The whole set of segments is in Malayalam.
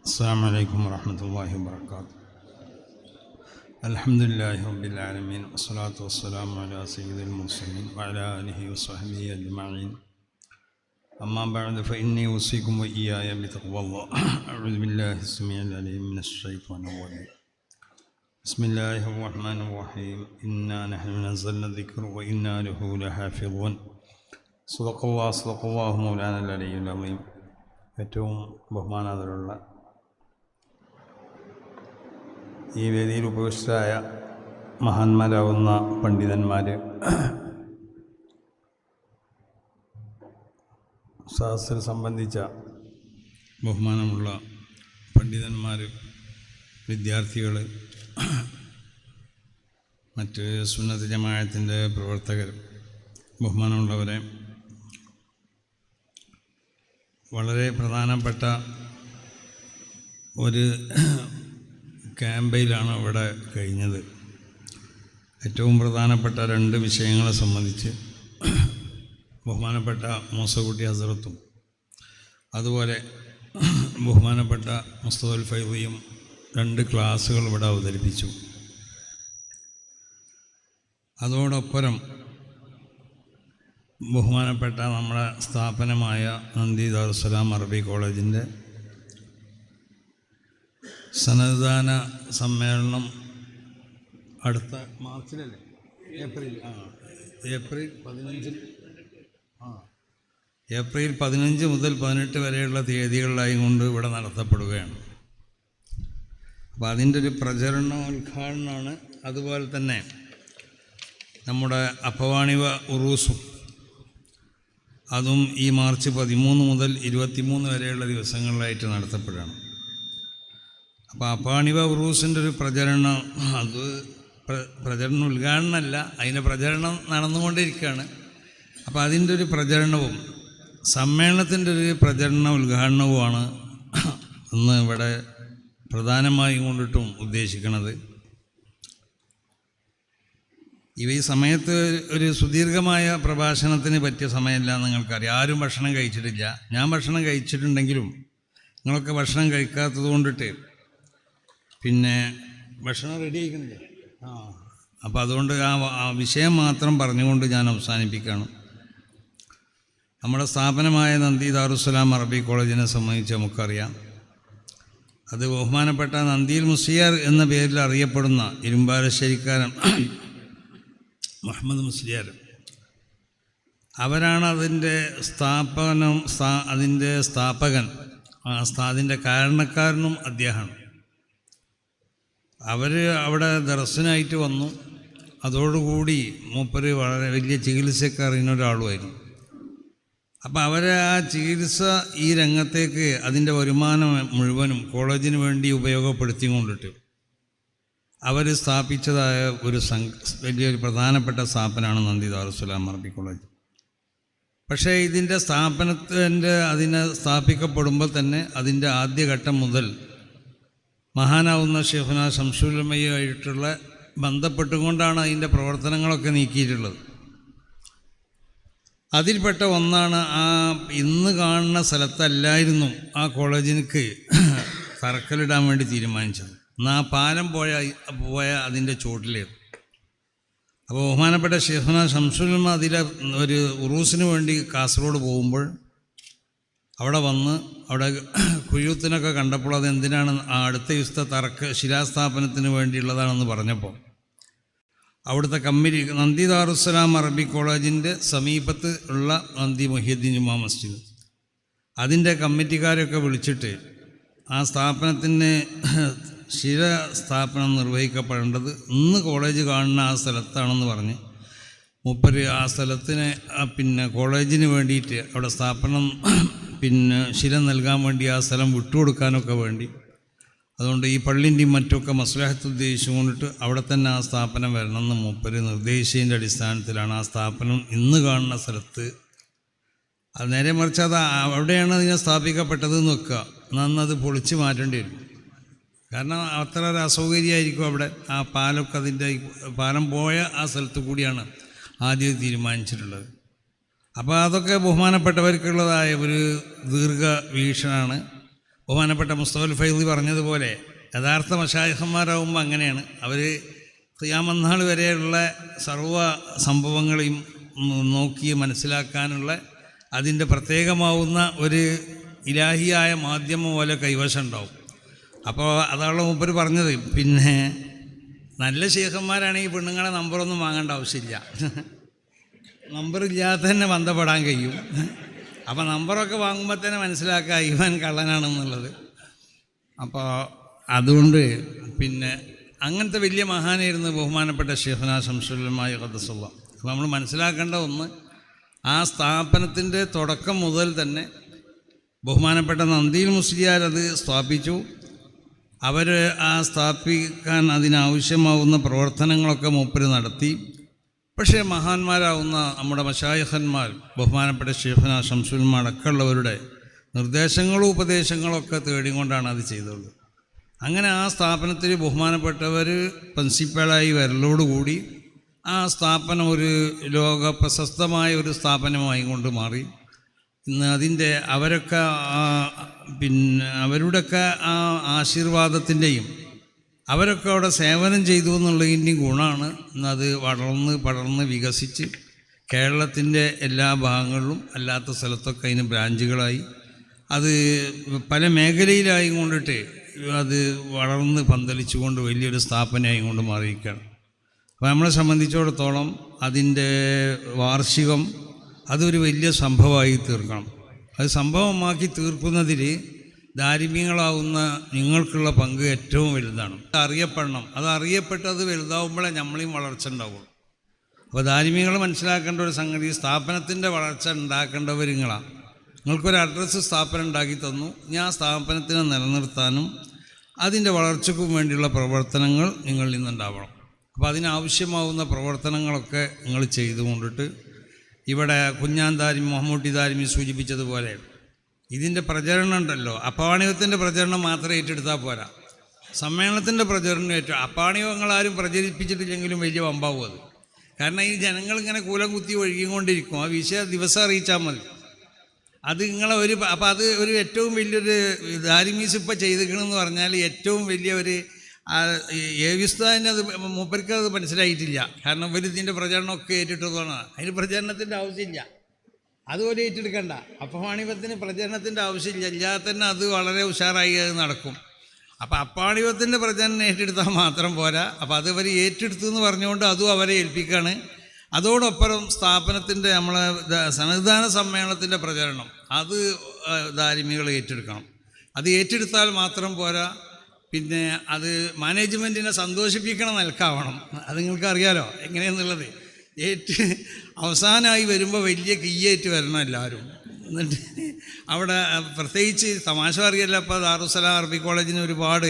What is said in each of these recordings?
السلام عليكم ورحمة الله وبركاته. الحمد لله رب العالمين والصلاة والسلام على سيد المرسلين وعلى آله وصحبه أجمعين. أما بعد فإني أوصيكم وإياي بتقوى الله. أعوذ بالله السميع العليم من الشيطان الرجيم. بسم الله الرحمن الرحيم. إنا نحن نزلنا الذكر وإنا له لحافظون. صدق الله مولانا العلي العظيم. ഏറ്റവും ബഹുമാനാദരവുള്ള ഈ വേദിയിൽ ഉപവിഷ്ടരായ മഹാന്മാരാകുന്ന പണ്ഡിതന്മാർ, സദസ്സിൽ സംബന്ധിച്ച ബഹുമാനമുള്ള പണ്ഡിതന്മാർ, വിദ്യാർത്ഥികൾ, മറ്റ് സുന്നത്ത് ജമാഅത്തിൻ്റെ പ്രവർത്തകർ, ബഹുമാനമുള്ളവരെ, വളരെ പ്രധാനപ്പെട്ട ഒരു ക്യാമ്പയിലാണ് ഇവിടെ കഴിഞ്ഞത്. ഏറ്റവും പ്രധാനപ്പെട്ട രണ്ട് വിഷയങ്ങളെ സംബന്ധിച്ച് ബഹുമാനപ്പെട്ട മൂസക്കുട്ടി ഹസ്രത്തും അതുപോലെ ബഹുമാനപ്പെട്ട മുസ്തഫൽ ഫൈദിയും രണ്ട് ക്ലാസ്സുകൾ ഇവിടെ അവതരിപ്പിച്ചു. അതോടൊപ്പം ബഹുമാനപ്പെട്ട നമ്മുടെ സ്ഥാപനമായ നന്ദി ദാറുസ്സലാം അറബി കോളേജിൻ്റെ സന്നദ്ധാന സമ്മേളനം അടുത്ത മാർച്ചിലല്ലേ, ഏപ്രിൽ 15 മുതൽ 18 വരെയുള്ള തീയതികളിലായി കൊണ്ട് ഇവിടെ നടത്തപ്പെടുകയാണ്. അപ്പോൾ അതിൻ്റെ ഒരു പ്രചരണോദ്ഘാടനമാണ്. അതുപോലെ തന്നെ നമ്മുടെ അപ്പവാണിവ ഉറൂസും അതും ഈ മാർച്ച് 13 മുതൽ 23 വരെയുള്ള ദിവസങ്ങളിലായിട്ട് നടത്തപ്പെടുകയാണ്. അപ്പോൾ അപ്പാണിവ ഉറൂസിൻ്റെ ഒരു പ്രചരണം, അത് പ്രചരണ ഉദ്ഘാടനമല്ല, അതിൻ്റെ പ്രചരണം നടന്നുകൊണ്ടിരിക്കുകയാണ്. അപ്പോൾ അതിൻ്റെ ഒരു പ്രചരണവും സമ്മേളനത്തിൻ്റെ ഒരു പ്രചരണ ഉദ്ഘാടനവുമാണ് ഇന്ന് ഇവിടെ പ്രധാനമായും കൊണ്ടിട്ടും ഉദ്ദേശിക്കുന്നത്. ഈ സമയത്ത് ഒരു സുദീർഘമായ പ്രഭാഷണത്തിന് പറ്റിയ സമയമല്ല, നിങ്ങൾക്കറിയാം. ആരും ഭക്ഷണം കഴിച്ചിട്ടില്ല. ഞാൻ ഭക്ഷണം കഴിച്ചിട്ടുണ്ടെങ്കിലും നിങ്ങളൊക്കെ ഭക്ഷണം കഴിക്കാത്തത് കൊണ്ടിട്ട് പിന്നെ ഭക്ഷണം റെഡി ആയിക്കുന്നില്ല. അപ്പോൾ അതുകൊണ്ട് ആ വിഷയം മാത്രം പറഞ്ഞുകൊണ്ട് ഞാൻ അവസാനിപ്പിക്കുകയാണ്. നമ്മുടെ സ്ഥാപനമായ നന്ദി ദാറുസ്സലാം അറബി കോളേജിനെ സംബന്ധിച്ച് നമുക്കറിയാം. അത് ബഹുമാനപ്പെട്ട നന്ദിയിൽ മുസ്ലിയാർ എന്ന പേരിൽ അറിയപ്പെടുന്ന ഇരുമ്പാലശ്ശേരിക്കാരൻ മുഹമ്മദ് മുസ്ലിയാർ, അവരാണ് അതിൻ്റെ സ്ഥാപകൻ, അതിൻ്റെ കാരണക്കാരനും അദ്ദേഹമാണ്. അവർ അവിടെ ദർശനായിട്ട് വന്നു. അതോടുകൂടി മൂപ്പര് വളരെ വലിയ ചികിത്സയൊക്കെ അറിയുന്ന ഒരാളുമായിരുന്നു. അപ്പോൾ അവരെ ആ ചികിത്സ ഈ രംഗത്തേക്ക് അതിൻ്റെ വരുമാനം മുഴുവനും കോളേജിന് വേണ്ടി ഉപയോഗപ്പെടുത്തിക്കൊണ്ടിട്ട് അവർ സ്ഥാപിച്ചതായ ഒരു വലിയൊരു പ്രധാനപ്പെട്ട സ്ഥാപനമാണ് നന്ദി ദാറുസ്സലാം അറബി കോളേജ്. പക്ഷേ ഇതിൻ്റെ അതിനെ സ്ഥാപിക്കപ്പെടുമ്പോൾ തന്നെ അതിൻ്റെ ആദ്യഘട്ടം മുതൽ മഹാനാവുന്ന ഷെയ്ഖുന ശംസുൽ ഉലമയുമായിട്ടുള്ള ബന്ധപ്പെട്ടുകൊണ്ടാണ് അതിൻ്റെ പ്രവർത്തനങ്ങളൊക്കെ നീക്കിയിട്ടുള്ളത്. അതിൽപ്പെട്ട ഒന്നാണ് ഇന്ന് കാണുന്ന സ്ഥലത്തല്ലായിരുന്നു ആ കോളേജിലേക്ക് തറക്കല്ലിടാൻ വേണ്ടി തീരുമാനിച്ചത്. എന്നാൽ ആ പാലം പോയ അതിൻ്റെ ചുവട്ടിലേത്. അപ്പോൾ ബഹുമാനപ്പെട്ട ഷെയ്ഖുന ശംസുൽ ഉലമ അതിലെ ഒരു ഉറൂസിന് വേണ്ടി കാസർഗോഡ് പോകുമ്പോൾ അവിടെ വന്ന് അവിടെ കുയ്യൂത്തിനൊക്കെ കണ്ടപ്പോൾ അതെന്തിനാണ് അടുത്ത ദിവസത്തെ ശിലാസ്ഥാപനത്തിന് വേണ്ടിയുള്ളതാണെന്ന് പറഞ്ഞപ്പോൾ അവിടുത്തെ കമ്മിറ്റി നന്ദി ദാറുസ്സലാം അറബി കോളേജിൻ്റെ സമീപത്ത് ഉള്ള നന്ദി മുഹിയുദ്ദീൻ ജുമാ മസ്ജിദ്, അതിൻ്റെ കമ്മിറ്റിക്കാരൊക്കെ വിളിച്ചിട്ട് ആ സ്ഥാപനത്തിന് ശിലാസ്ഥാപനം നിർവഹിക്കപ്പെടേണ്ടത് ഇന്ന് കോളേജ് കാണുന്ന ആ സ്ഥലത്താണെന്ന് പറഞ്ഞ് മൂപ്പര് ആ സ്ഥലത്തിന് കോളേജിന് വേണ്ടിയിട്ട് അവിടെ സ്ഥാപനം ശില നൽകാൻ വേണ്ടി ആ സ്ഥലം വിട്ടുകൊടുക്കാനൊക്കെ വേണ്ടി, അതുകൊണ്ട് ഈ പള്ളിൻ്റെയും മറ്റൊക്കെ മസ്ലഹത്ത് ഉദ്ദേശിച്ചുകൊണ്ടിട്ട് അവിടെ തന്നെ ആ സ്ഥാപനം വരണമെന്ന് മൂപ്പര് നിർദ്ദേശിച്ചതിൻ്റെ അടിസ്ഥാനത്തിലാണ് ആ സ്ഥാപനം ഇന്ന് കാണുന്ന സ്ഥലത്ത്, അത് നേരെ മറിച്ച് അത് അവിടെയാണ് അതിനെ സ്ഥാപിക്കപ്പെട്ടതെന്ന് വെക്കുക, നന്നത് പൊളിച്ച് മാറ്റേണ്ടി വരും. കാരണം അത്ര ഒരു അസൗകര്യമായിരിക്കും അവിടെ. ആ പാലമൊക്കെ അതിൻ്റെ പാലം പോയ ആ സ്ഥലത്ത് കൂടിയാണ് ആദ്യം തീരുമാനിച്ചിട്ടുള്ളത്. അപ്പോൾ അതൊക്കെ ബഹുമാനപ്പെട്ടവർക്കുള്ളതായ ഒരു ദീർഘവീക്ഷണമാണ്. ബഹുമാനപ്പെട്ട മുസ്തഫൽ ഫൈദി പറഞ്ഞതുപോലെ യഥാർത്ഥ മശായിഖന്മാരാകുമ്പോൾ അങ്ങനെയാണ്. അവർ ഖിയാമത്ത് നാൾ വരെയുള്ള സർവ്വ സംഭവങ്ങളെയും നോക്കി മനസ്സിലാക്കാനുള്ള അതിൻ്റെ പ്രത്യേകമാവുന്ന ഒരു ഇലാഹിയായ മാധ്യമം പോലെ കൈവശം ഉണ്ടാവും. അപ്പോൾ അതാണ് മൂപ്പർ പറഞ്ഞത്. പിന്നെ നല്ല ശേഖന്മാരാണെങ്കിൽ പെണ്ണുങ്ങളെ നമ്പറൊന്നും വാങ്ങേണ്ട ആവശ്യമില്ല, നമ്പറില്ലാതെ തന്നെ ബന്ധപ്പെടാൻ കഴിയും. അപ്പോൾ നമ്പറൊക്കെ വാങ്ങുമ്പോൾ തന്നെ മനസ്സിലാക്കുക ഇവൻ കള്ളനാണെന്നുള്ളത്. അപ്പോൾ അതുകൊണ്ട് പിന്നെ അങ്ങനത്തെ വലിയ മഹാനായിരുന്നു ബഹുമാനപ്പെട്ട ശൈഖുനാ ശംസുല്ലമായ ഖദ്ദസുള്ള. അപ്പോൾ നമ്മൾ മനസ്സിലാക്കേണ്ട ഒന്ന്, ആ സ്ഥാപനത്തിൻ്റെ തുടക്കം മുതൽ തന്നെ ബഹുമാനപ്പെട്ട നന്ദിയിൽ മുസ്ലിയാർ അത് സ്ഥാപിച്ചു. അവർ ആ സ്ഥാപിക്കാൻ അതിനാവശ്യമാവുന്ന പ്രവർത്തനങ്ങളൊക്കെ മൂപ്പര് നടത്തി. പക്ഷേ മഹാന്മാരാവുന്ന നമ്മുടെ മശായിഖന്മാർ ബഹുമാനപ്പെട്ട ശൈഖുനാ ശംസുൽ അടക്കമുള്ളവരുടെ നിർദ്ദേശങ്ങളും ഉപദേശങ്ങളൊക്കെ തേടിക്കൊണ്ടാണ് അത് ചെയ്തത്. അങ്ങനെ ആ സ്ഥാപനത്തിൽ ബഹുമാനപ്പെട്ടവർ പ്രിൻസിപ്പളായി വരലോടുകൂടി ആ സ്ഥാപനം ഒരു ലോക പ്രശസ്തമായ ഒരു സ്ഥാപനമായി കൊണ്ട് മാറി. ഇന്ന് അതിൻ്റെ അവരൊക്കെ പിന്നെ അവരുടെയൊക്കെ ആ ആശീർവാദത്തിൻ്റെയും അവരൊക്കെ അവിടെ സേവനം ചെയ്തു എന്നുള്ളതിൻ്റെയും ഗുണമാണ് ഇന്നത് പടർന്ന് വികസിച്ച് കേരളത്തിൻ്റെ എല്ലാ ഭാഗങ്ങളിലും അല്ലാത്ത സ്ഥലത്തൊക്കെ അതിന് ബ്രാഞ്ചുകളായി അത് പല മേഖലയിലായി കൊണ്ടിട്ട് അത് വളർന്ന് പന്തലിച്ചുകൊണ്ട് വലിയൊരു സ്ഥാപനമായി കൊണ്ട് മാറിയിരിക്കുകയാണ്. അപ്പോൾ നമ്മളെ സംബന്ധിച്ചിടത്തോളം അതിൻ്റെ വാർഷികം അതൊരു വലിയ സംഭവമായി തീർക്കണം. അത് സംഭവമാക്കി തീർക്കുന്നതിൽ ദാരിമ്യങ്ങളാവുന്ന നിങ്ങൾക്കുള്ള പങ്ക് ഏറ്റവും വലുതാണ്. അറിയപ്പെടണം. അത് അറിയപ്പെട്ടത് വലുതാവുമ്പോഴേ നമ്മളെയും വളർച്ച ഉണ്ടാവുള്ളൂ. അപ്പോൾ ദാരിമ്യങ്ങൾ മനസ്സിലാക്കേണ്ട ഒരു സംഗതി, സ്ഥാപനത്തിൻ്റെ വളർച്ച ഉണ്ടാക്കേണ്ടവർ നിങ്ങളാണ്. നിങ്ങൾക്കൊരു അഡ്രസ്സ് സ്ഥാപനം ഉണ്ടാക്കി തന്നു. ഞാൻ ആ സ്ഥാപനത്തിനെ നിലനിർത്താനും അതിൻ്റെ വളർച്ചയ്ക്കും വേണ്ടിയുള്ള പ്രവർത്തനങ്ങൾ നിങ്ങളിൽ നിന്നുണ്ടാവണം. അപ്പോൾ അതിനാവശ്യമാവുന്ന പ്രവർത്തനങ്ങളൊക്കെ നിങ്ങൾ ചെയ്തുകൊണ്ടിട്ട് ഇവിടെ കുഞ്ഞാന്താരിമി മമ്മൂട്ടി താരിമി സൂചിപ്പിച്ചതുപോലെ ഇതിൻ്റെ പ്രചരണം ഉണ്ടല്ലോ, അപ്പാണിവത്തിൻ്റെ പ്രചരണം മാത്രം ഏറ്റെടുത്താൽ പോരാ, സമ്മേളനത്തിൻ്റെ പ്രചരണം അപ്പാണിവങ്ങളാരും പ്രചരിപ്പിച്ചിട്ടില്ലെങ്കിലും വലിയ വമ്പാവും അത്. കാരണം ഈ ജനങ്ങളിങ്ങനെ കൂലം കുത്തി ഒഴുകിക്കൊണ്ടിരിക്കും. ആ വിഷയം ദിവസം അറിയിച്ചാൽ മതി. അത് നിങ്ങളെ അപ്പോൾ അത് ഒരു ഏറ്റവും വലിയൊരു ദാരിമീസ് ഇപ്പോൾ ചെയ്തിരിക്കണമെന്ന് പറഞ്ഞാൽ ഏറ്റവും വലിയ ഒരു ഏവിസ്ഥാന് അത് മൂപ്പർക്ക് അത് മനസ്സിലായിട്ടില്ല. കാരണം ഇതിൻ്റെ പ്രചരണമൊക്കെ ഏറ്റിട്ടതാണ്. അതിന് പ്രചരണത്തിൻ്റെ ആവശ്യമില്ല, അതുപോലെ ഏറ്റെടുക്കണ്ട. അപ്പാണിവത്തിന് പ്രചരണത്തിൻ്റെ ആവശ്യമില്ല, ഇല്ലാതെ തന്നെ അത് വളരെ ഉഷാറായി അത് നടക്കും. അപ്പോൾ അപ്പാണിവത്തിൻ്റെ പ്രചരണം ഏറ്റെടുത്താൽ മാത്രം പോരാ. അപ്പോൾ അത് അവർ ഏറ്റെടുത്തു എന്ന് പറഞ്ഞുകൊണ്ട് അതും അവരെ ഏൽപ്പിക്കുകയാണ്. അതോടൊപ്പം സ്ഥാപനത്തിൻ്റെ നമ്മളെ സന്നിധാന സമ്മേളനത്തിൻ്റെ പ്രചരണം അത് ദാരിമികൾ ഏറ്റെടുക്കണം. അത് ഏറ്റെടുത്താൽ മാത്രം പോരാ, പിന്നെ അത് മാനേജ്മെൻറ്റിനെ സന്തോഷിപ്പിക്കണം നിലക്കാവണം. അത് നിങ്ങൾക്കറിയാലോ എങ്ങനെയാണെന്നുള്ളത്. അവസാനമായി വരുമ്പോൾ വലിയ കീയേറ്റ് വരണം എല്ലാവരും. എന്നിട്ട് അവിടെ പ്രത്യേകിച്ച് തമാശ അറിയല്ല, ഇപ്പോൾ ദാറുസ്സലാം അറബി കോളേജിന് ഒരുപാട്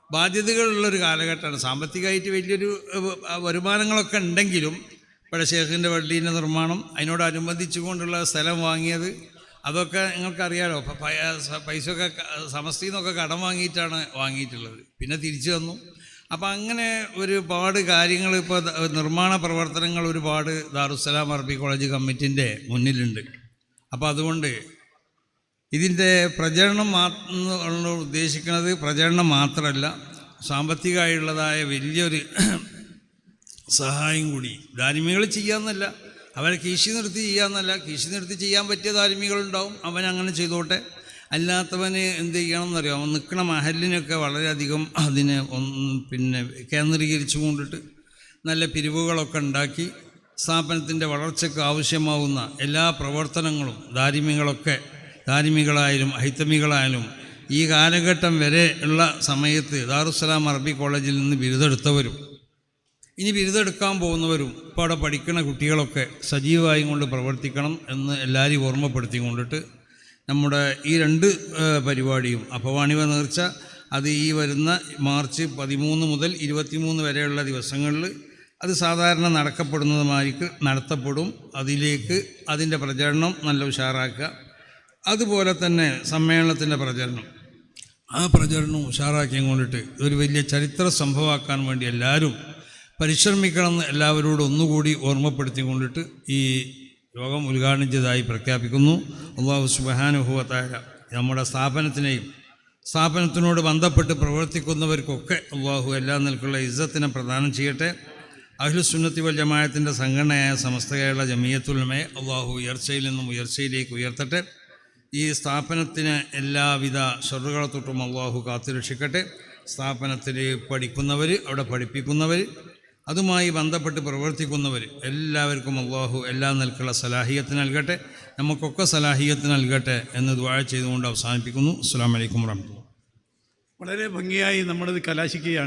ബാധ്യതകളുള്ളൊരു കാലഘട്ടമാണ്. സാമ്പത്തികമായിട്ട് വലിയൊരു വരുമാനങ്ങളൊക്കെ ഉണ്ടെങ്കിലും ഇവിടെ ഷേഖിൻ്റെ പള്ളീൻ്റെ നിർമ്മാണം, അതിനോടനുബന്ധിച്ചു കൊണ്ടുള്ള സ്ഥലം വാങ്ങിയത്, അതൊക്കെ നിങ്ങൾക്കറിയാലോ. പൈസയൊക്കെ സമസ്തയിൽ നിന്നൊക്കെ കടം വാങ്ങിയിട്ടാണ് വാങ്ങിയിട്ടുള്ളത്, പിന്നെ തിരിച്ചു തന്നു. അപ്പം അങ്ങനെ ഒരുപാട് കാര്യങ്ങൾ ഇപ്പോൾ നിർമ്മാണ പ്രവർത്തനങ്ങൾ ഒരുപാട് ദാറുസ്സലാം അറബി കോളേജ് കമ്മിറ്റിൻ്റെ മുന്നിലുണ്ട്. അപ്പോൾ അതുകൊണ്ട് ഇതിൻ്റെ പ്രചരണം ഉദ്ദേശിക്കുന്നത് പ്രചരണം മാത്രമല്ല, സാമ്പത്തികമായുള്ളതായ വലിയൊരു സഹായം കൂടി ദാരിമികൾ ചെയ്യാമെന്നല്ല, അവരെ കീശി നിർത്തി ചെയ്യാമെന്നല്ല. കീശി നിർത്തി ചെയ്യാൻ പറ്റിയ ദാരിമികളുണ്ടാവും, അവനങ്ങനെ ചെയ്തോട്ടെ. അല്ലാത്തവന് എന്ത് ചെയ്യണം എന്നറിയാം, അവൻ നിൽക്കുന്ന മഹലിനൊക്കെ വളരെയധികം അതിനെ പിന്നെ കേന്ദ്രീകരിച്ചു കൊണ്ടിട്ട് നല്ല പിരിവുകളൊക്കെ ഉണ്ടാക്കി സ്ഥാപനത്തിൻ്റെ വളർച്ചയ്ക്ക് ആവശ്യമാവുന്ന എല്ലാ പ്രവർത്തനങ്ങളും ദാരിമികളായാലും ഹൈത്തമികളായാലും ഈ കാലഘട്ടം വരെ ഉള്ള സമയത്ത് ദാറുസ്സലാം അറബി കോളേജിൽ നിന്ന് ബിരുദെടുത്തവരും ഇനി ബിരുദെടുക്കാൻ പോകുന്നവരും ഇപ്പോൾ അവിടെ പഠിക്കുന്ന കുട്ടികളൊക്കെ സജീവമായി കൊണ്ട് പ്രവർത്തിക്കണം എന്ന് എല്ലാവരെയും ഓർമ്മപ്പെടുത്തിക്കൊണ്ടിട്ട് നമ്മുടെ ഈ രണ്ട് പരിപാടിയും അപവാണിവ നേർച്ച അത് ഈ വരുന്ന മാർച്ച് 13 മുതൽ 23 വരെയുള്ള ദിവസങ്ങളിൽ അത് സാധാരണ നടത്തപ്പെടും. അതിലേക്ക് അതിൻ്റെ പ്രചരണം നല്ല ഉഷാറാക്കുക. അതുപോലെ തന്നെ സമ്മേളനത്തിൻ്റെ പ്രചരണം, ആ പ്രചരണം ഉഷാറാക്കിയും കൊണ്ടിട്ട് ഒരു വലിയ ചരിത്ര സംഭവമാക്കാൻ വേണ്ടി എല്ലാവരും പരിശ്രമിക്കണമെന്ന് എല്ലാവരോടും ഒന്നുകൂടി ഓർമ്മപ്പെടുത്തിക്കൊണ്ടിട്ട് ഈ യോഗം ഉദ്ഘാടനം ചെയ്തതായി പ്രഖ്യാപിക്കുന്നു. അല്ലാഹു സുബ്ഹാനഹു വ തആല നമ്മുടെ സ്ഥാപനത്തിനെയും സ്ഥാപനത്തിനോട് ബന്ധപ്പെട്ട് പ്രവർത്തിക്കുന്നവർക്കൊക്കെ അള്ളാഹു എല്ലാ നിലക്കുള്ള ഇസ്സത്തിനെ പ്രദാനം ചെയ്യട്ടെ. അഹ്ലുസുന്നത്തി വൽ ജമാഅത്തിൻ്റെ സംഘടനയായ സമസ്ത കേരള ജമിയത്തുൽ ഉലമയെ അള്ളാഹു ഉയർച്ചയിൽ നിന്നും ഉയർച്ചയിലേക്ക് ഉയർത്തട്ടെ. ഈ സ്ഥാപനത്തിന് എല്ലാവിധ ഷർറുകളെ തൊട്ടും അള്ളാഹു കാത്തുരക്ഷിക്കട്ടെ. സ്ഥാപനത്തിൽ പഠിക്കുന്നവർ, അവിടെ പഠിപ്പിക്കുന്നവർ, അതുമായി ബന്ധപ്പെട്ട് പ്രവർത്തിക്കുന്നവർ എല്ലാവർക്കും അള്ളാഹു എല്ലാ നിലക്കുള്ള സലാഹിയത്ത് നൽകട്ടെ. നമുക്കൊക്കെ സലാഹിയത്ത് നൽകട്ടെ എന്ന് ദുആ ചെയ്തുകൊണ്ട് അവസാനിപ്പിക്കുന്നു. അസ്സലാമു അലൈക്കും വറഹ്മത്തുള്ളാഹി. വളരെ ഭംഗിയായി നമ്മളിത് കലാശിക്കുകയാണ്.